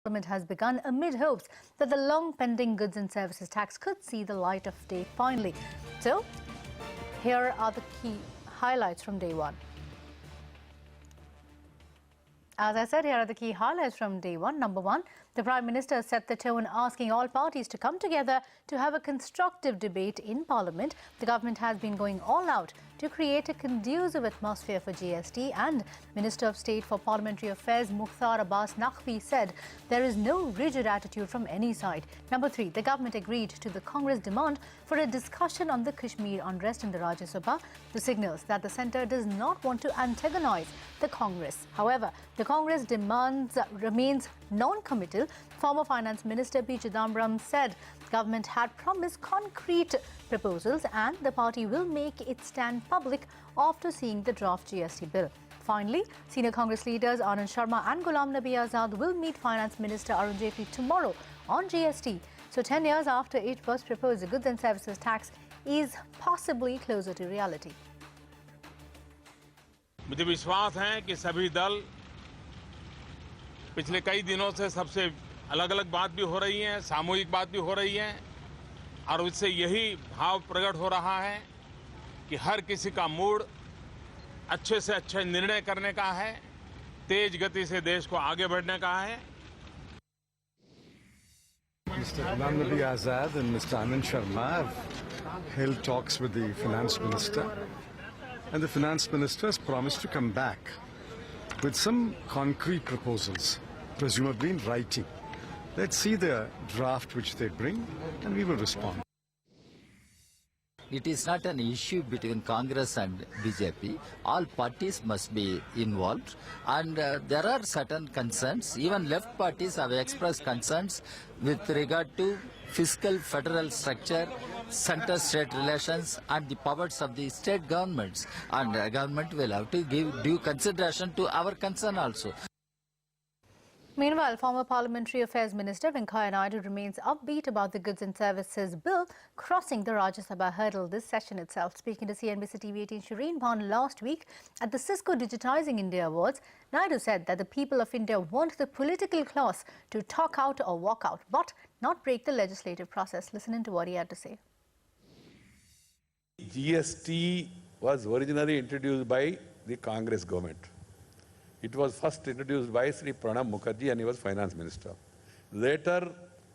Parliament has begun amid hopes that the long-pending goods and services tax could see the light of day finally. So, here are the key highlights from day one. As I said, here are the key highlights from day one. Number one, the Prime Minister set the tone, asking all parties to come together to have a constructive debate in Parliament. The government has been going all out to create a conducive atmosphere for GST, and Minister of State for Parliamentary Affairs Mukhtar Abbas Naqvi said there is no rigid attitude from any side. Number three, the government agreed to the Congress demand for a discussion on the Kashmir unrest in the Rajya Sabha. The signals that the centre does not want to antagonize the Congress. However, the Congress demands remains non-committal. Former Finance Minister P. Chidambaram said government had promised concrete proposals and the party will make its stand public after seeing the draft GST bill. Finally, senior Congress leaders Anand Sharma and Ghulam Nabi Azad will meet Finance Minister Arun Jaitley tomorrow on GST. So 10 years after it was proposed, the goods and services tax is possibly closer to reality. मुझे विश्वास है कि सभी दल पिछले कई दिनों से सबसे अलग-अलग बात भी हो रही है, सामूहिक बात भी हो रही है और उससे यही भाव प्रकट हो रहा है कि हर किसी का मूड अच्छे से अच्छे निर्णय करने का है, तेज गति से देश को आगे बढ़ने का है. Mr. Ghulam Nabi Azad and Mr. Anand Sharma have held talks with the Finance Minister, and the Finance Minister has promised to come back with some concrete proposals, presumably in writing. Let's see the draft which they bring and we will respond. It is not an issue between Congress and BJP. All parties must be involved, and there are certain concerns. Even left parties have expressed concerns with regard to fiscal federal structure, center-state relations and the powers of the state governments, and government will have to give due consideration to our concern also. Meanwhile, former Parliamentary Affairs Minister Venkaiah Naidu remains upbeat about the Goods and Services Bill crossing the Rajya Sabha hurdle this session itself. Speaking to CNBC TV 18 Shireen Bhan last week at the Cisco Digitizing India Awards, Naidu said that the people of India want the political class to talk out or walk out, but not break the legislative process. Listen in to what he had to say. GST was originally introduced by the Congress government. It was first introduced by Sri Pranab Mukherjee and he was Finance Minister. Later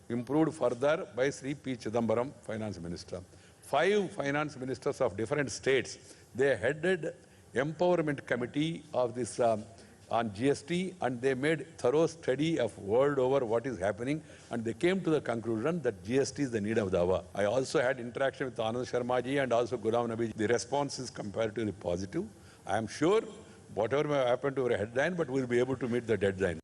improved further by Sri P. Chidambaram, Finance Minister. 5 Finance Ministers of different states, they headed Empowerment Committee of this on GST, and they made thorough study of world over what is happening, and they came to the conclusion that GST is the need of the hour. I also had interaction with Anand Sharma ji and also Ghulam Nabi. The response is comparatively positive. I am sure whatever may happen to our headline, but we'll be able to meet the deadline.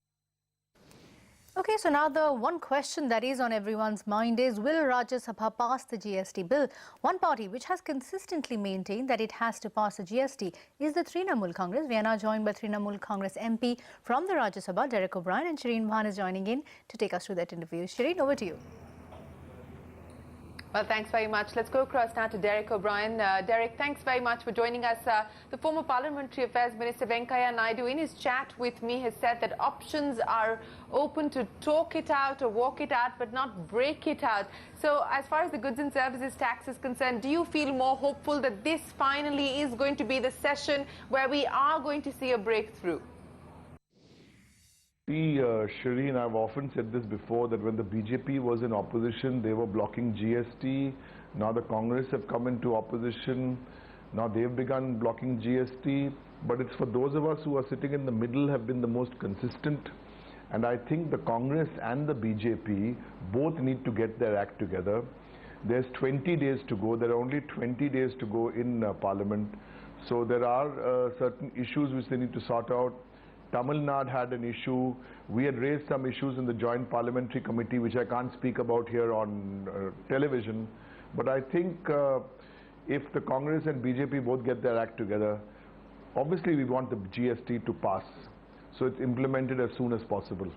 Okay, so now the one question that is on everyone's mind is, will Rajya Sabha pass the GST bill? One party which has consistently maintained that it has to pass the GST is the Trinamool Congress. We are now joined by Trinamool Congress MP from the Rajya Sabha, Derek O'Brien, and Shireen Bhan is joining in to take us through that interview. Shireen, over to you. Well, thanks very much. Let's go across now to Derek O'Brien. Derek, thanks very much for joining us. The former Parliamentary Affairs Minister Venkaiah Naidu, in his chat with me, has said that options are open to talk it out or walk it out, but not break it out. So as far as the goods and services tax is concerned, do you feel more hopeful that this finally is going to be the session where we are going to see a breakthrough? See, Shireen, I've often said this before, that when the BJP was in opposition, they were blocking GST. Now the Congress have come into opposition. Now they've begun blocking GST. But it's for those of us who are sitting in the middle have been the most consistent. And I think the Congress and the BJP both need to get their act together. There's 20 days to go. There are only 20 days to go in Parliament. So there are certain issues which they need to sort out. Tamil Nadu had an issue. We had raised some issues in the Joint Parliamentary Committee, which I can't speak about here on television. But I think if the Congress and BJP both get their act together, obviously we want the GST to pass. So it's implemented as soon as possible.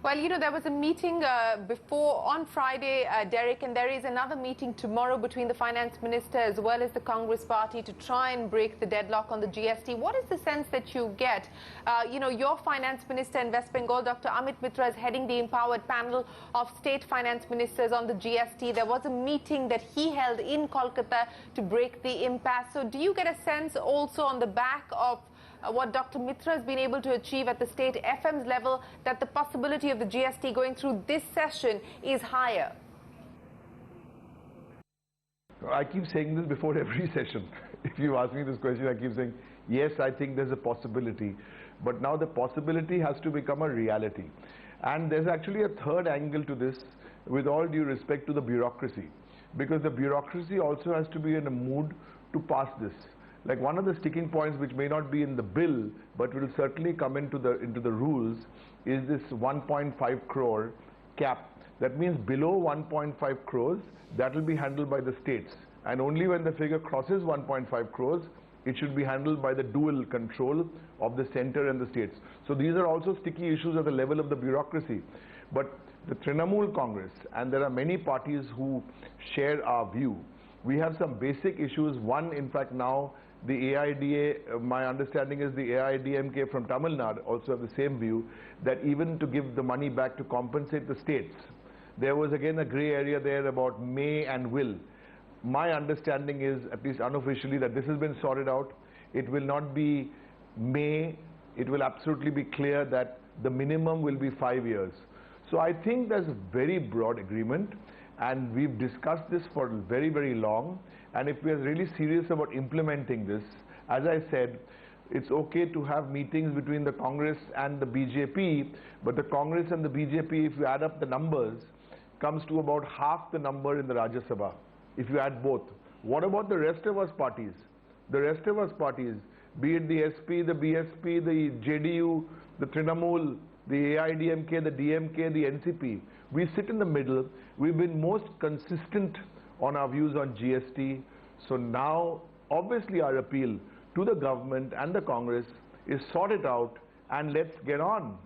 Well, you know, there was a meeting before on Friday, Derek, and there is another meeting tomorrow between the finance minister as well as the Congress party to try and break the deadlock on the GST. What is the sense that you get? You know, your finance minister in West Bengal, Dr. Amit Mitra, is heading the empowered panel of state finance ministers on the GST. There was a meeting that he held in Kolkata to break the impasse. So do you get a sense also on the back of what Dr. Mitra has been able to achieve at the state FM's level, that the possibility of the GST going through this session is higher? I keep saying this before every session. If you ask me this question, I keep saying, yes, I think there's a possibility. But now the possibility has to become a reality. And there's actually a third angle to this, with all due respect to the bureaucracy. Because the bureaucracy also has to be in a mood to pass this. Like one of the sticking points which may not be in the bill, but will certainly come into the rules, is this 1.5 crore cap. That means below 1.5 crores, that will be handled by the states. And only when the figure crosses 1.5 crores, it should be handled by the dual control of the center and the states. So these are also sticky issues at the level of the bureaucracy. But the Trinamool Congress, and there are many parties who share our view, we have some basic issues. One, in fact, now the AIDA, my understanding is the AIDMK from Tamil Nadu also have the same view, that even to give the money back to compensate the states, there was again a grey area there about may and will. My understanding is, at least unofficially, that this has been sorted out. It will not be may, it will absolutely be clear that the minimum will be 5 years. So I think there's a very broad agreement, and we've discussed this for very, very long. And if we are really serious about implementing this, as I said, it's okay to have meetings between the Congress and the BJP, but the Congress and the BJP, if you add up the numbers, comes to about half the number in the Rajya Sabha, if you add both. What about the rest of us parties? The rest of us parties, be it the SP, the BSP, the JDU, the Trinamool, the AIDMK, the DMK, the NCP, we sit in the middle. We've been most consistent on our views on GST. So now, obviously, our appeal to the government and the Congress is sort it out and let's get on.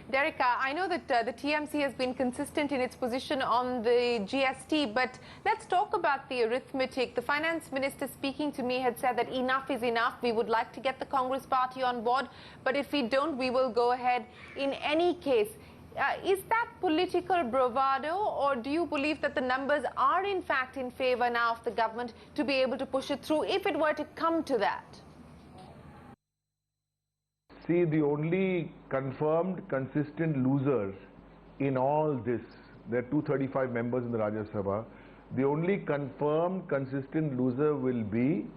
Derek, I know that the TMC has been consistent in its position on the GST, but let's talk about the arithmetic. The finance minister speaking to me had said that enough is enough. We would like to get the Congress party on board, but if we don't, we will go ahead in any case. Is that political bravado, or do you believe that the numbers are in fact in favor now of the government to be able to push it through if it were to come to that? See, the only confirmed, consistent loser in all this, there are 235 members in the Rajya Sabha, the only confirmed, consistent loser will be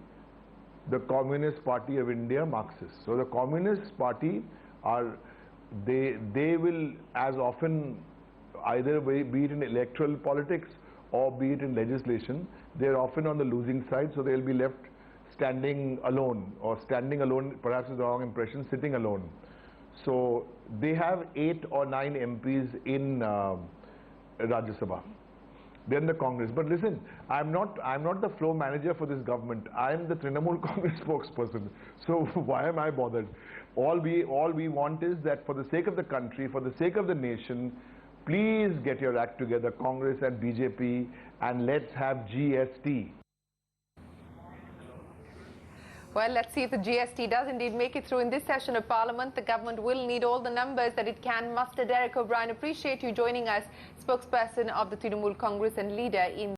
the Communist Party of India, Marxists. So the Communist Party are, they will as often, either be it in electoral politics or be it in legislation, they're often on the losing side, so they'll be left standing alone, or standing alone perhaps is the wrong impression, sitting alone. So they have 8 or 9 MPs in Rajya Sabha. Then the Congress. But listen, I'm not the floor manager for this government. I'm the Trinamool Congress spokesperson. So why am I bothered? All we want is that for the sake of the country, for the sake of the nation, please get your act together, Congress and BJP, and let's have GST. Well, let's see if the GST does indeed make it through in this session of Parliament. The government will need all the numbers that it can muster. Derek O'Brien, appreciate you joining us, spokesperson of the Trinamool Congress and leader in